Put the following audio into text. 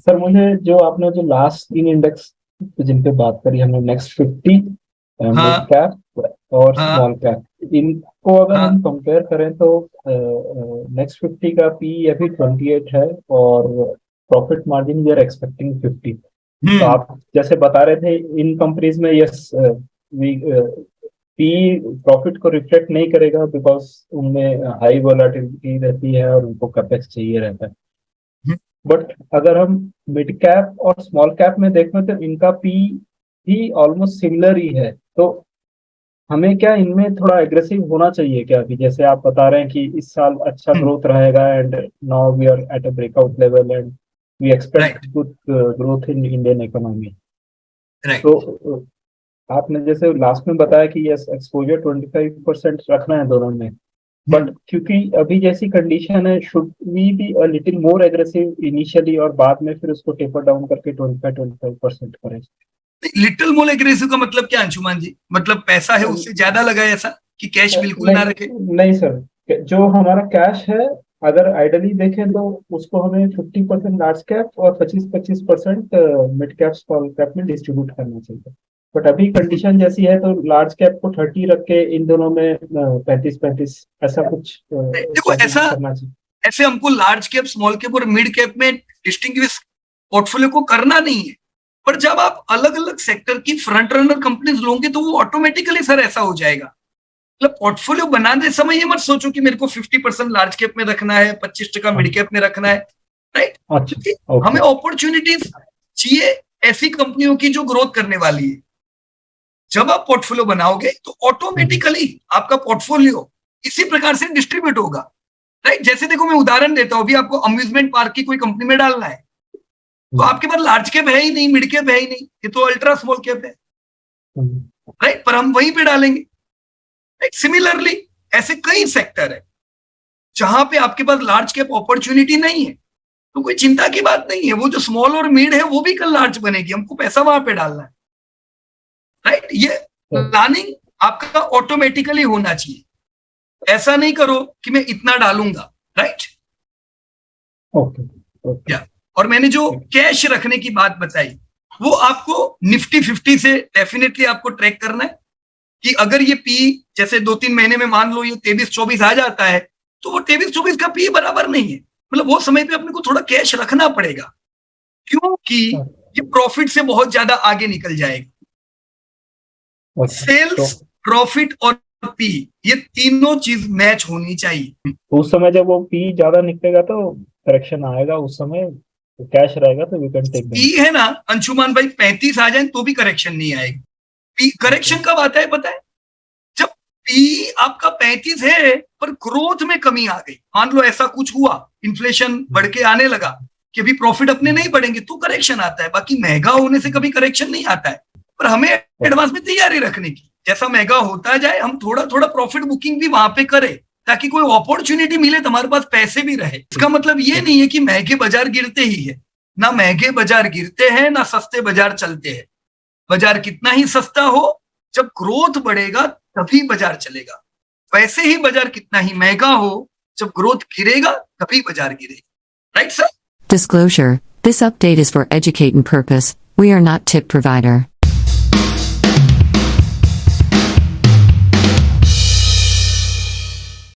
Sir मुझे जो आपने जो लास्ट तीन इंडेक्स जिन पे बात करी हमने, नेक्स्ट 50, मिड हाँ कैप और हाँ स्मॉल कैप, इनको अगर हम हाँ। कंपेयर करें तो नेक्स्ट 50 का पी अभी 28 है, और profit margin we are expecting 50। तो हम्म। आप जैसे बता रहे थे इन कंपनीज में, यस, वी पी प्रॉफिट को रिफ्लेक्ट नहीं करेगा बिकॉज उनमें हाई वोलाटिलिटी रहती है और उनको कैपेक्स चाहिए रहता है। हम्म। बट अगर हम मिड कैप और स्मॉल कैप में देखें तो इनका पी भी ऑलमोस्ट सिमिलर ही है। तो हमें क्या इनमें थोड़ा एग्रेसिव होना चाहिए क्या? अभी जैसे आप बता रहे हैं कि इस साल अच्छा हम्म। ग्रोथ रहेगा, and now we are at a breakout level, and we expect right. Good growth in Indian economy. Right. तो आपने जैसे लास्ट में बताया कि यस, एक्सपोजर 25% रखना है दोनों में। But hmm. क्योंकि अभी जैसी कंडीशन है, should we be a little more aggressive initially और बाद में फिर उसको टेपर डाउन करके 25% करें? लिटिल मोल एग्रेसिव का मतलब क्या अंशुमान जी? मतलब पैसा है उससे ज्यादा लगाए ऐसा, कि कैश बिल्कुल ना रखे? नहीं नहीं सर, जो हमारा कैश है, अगर आइडली देखें तो उसको हमें 50% लार्ज कैप और 25-25% मिड कैप स्मॉल कैप में डिस्ट्रीब्यूट करना चाहिए। बट अभी कंडीशन जैसी है तो लार्ज कैप को 30 रख के इन दोनों में 35-35 ऐसा कुछ देखो ऐसा, स्ट्रेटेजी करना चाहिए। ऐसे हमको लार्ज कैप स्मॉल कैप और मिड कैप में डिस्टिंग्विश पोर्टफोलियो को करना नहीं है। पर जब आप अलग अलग सेक्टर की फ्रंट रनर कंपनीज लोगे तो वो ऑटोमेटिकली सर ऐसा हो जाएगा। मतलब पोर्टफोलियो बनाने समय ये मत सोचो कि मेरे को 50% लार्ज कैप में रखना है, 25% हाँ, मिड कैप में रखना है। राइट। अच्छा, क्योंकि हमें ओके। अपॉर्चुनिटीज चाहिए ऐसी कंपनियों की जो ग्रोथ करने वाली है। जब आप पोर्टफोलियो बनाओगे तो ऑटोमेटिकली आपका पोर्टफोलियो इसी प्रकार से डिस्ट्रीब्यूट होगा। राइट। जैसे देखो मैं उदाहरण देता हूं, अभी आपको अम्यूजमेंट पार्क की कोई कंपनी में डालना है, तो आपके पास लार्ज कैप है ही नहीं, मिड कैप है ही नहीं, ये तो अल्ट्रा स्मॉल कैप है। राइट। पर हम वहीं पे डालेंगे। राइट। सिमिलरली ऐसे कई सेक्टर है जहां पे आपके पास लार्ज कैप अपॉर्चुनिटी नहीं है, तो कोई चिंता की बात नहीं है, वो जो स्मॉल और मिड है वो भी कल लार्ज बनेगी, हमको पैसा वहां पे डालना है। राइट। ये प्लानिंग आपका ऑटोमेटिकली होना चाहिए। ऐसा नहीं करो कि मैं इतना डालूंगा। राइट। Okay, okay. या, और मैंने जो कैश रखने की बात बताई, वो आपको निफ्टी 50 से डेफिनेटली आपको ट्रैक करना है कि अगर ये पी जैसे 2-3 महीने में मान लो ये 23-24 आ जाता है, तो वो 23-24 का पी बराबर नहीं है। मतलब वो समय पे अपने को थोड़ा कैश रखना पड़ेगा, क्योंकि ये प्रॉफिट से बहुत ज्यादा आगे निकल जाएगा। ओके, तो सेल्स, प्रॉफिट और पी, ये तीनों चीज मैच होनी चाहिए। उस समय जब वो पी ज्यादा निकलेगा तो करेक्शन आएगा, उस समय तो कैश रहेगा तो we can take P them. है ना अंशुमान भाई, 35 आ जाए तो भी करेक्शन नहीं आएगी। P okay. करेक्शन कब आता है पता है? जब पी आपका 35 है पर ग्रोथ में कमी आ गई, मान लो ऐसा कुछ हुआ, इन्फ्लेशन बढ़ के आने लगा कि अभी प्रॉफिट अपने नहीं बढ़ेंगे, तो करेक्शन आता है। बाकी महंगा होने से कभी करेक्शन नहीं आता है। पर हमें एडवांस में तैयारी रखने की, जैसा महंगा होता जाए हम थोड़ा थोड़ा प्रॉफिट बुकिंग भी वहां पे करें, ताकि कोई अपॉर्चुनिटी मिले तो हमारे पास पैसे भी रहे। इसका मतलब ये नहीं है कि महंगे बाजार गिरते ही है। ना महंगे बाजार गिरते हैं ना सस्ते बाजार चलते हैं। बाजार कितना ही सस्ता हो, जब ग्रोथ बढ़ेगा तभी बाजार चलेगा। वैसे ही बाजार कितना ही महंगा हो, जब ग्रोथ गिरेगा तभी बाजार गिरेगा। Right sir? Disclosure: this update is for educating purpose. We are not tip provider.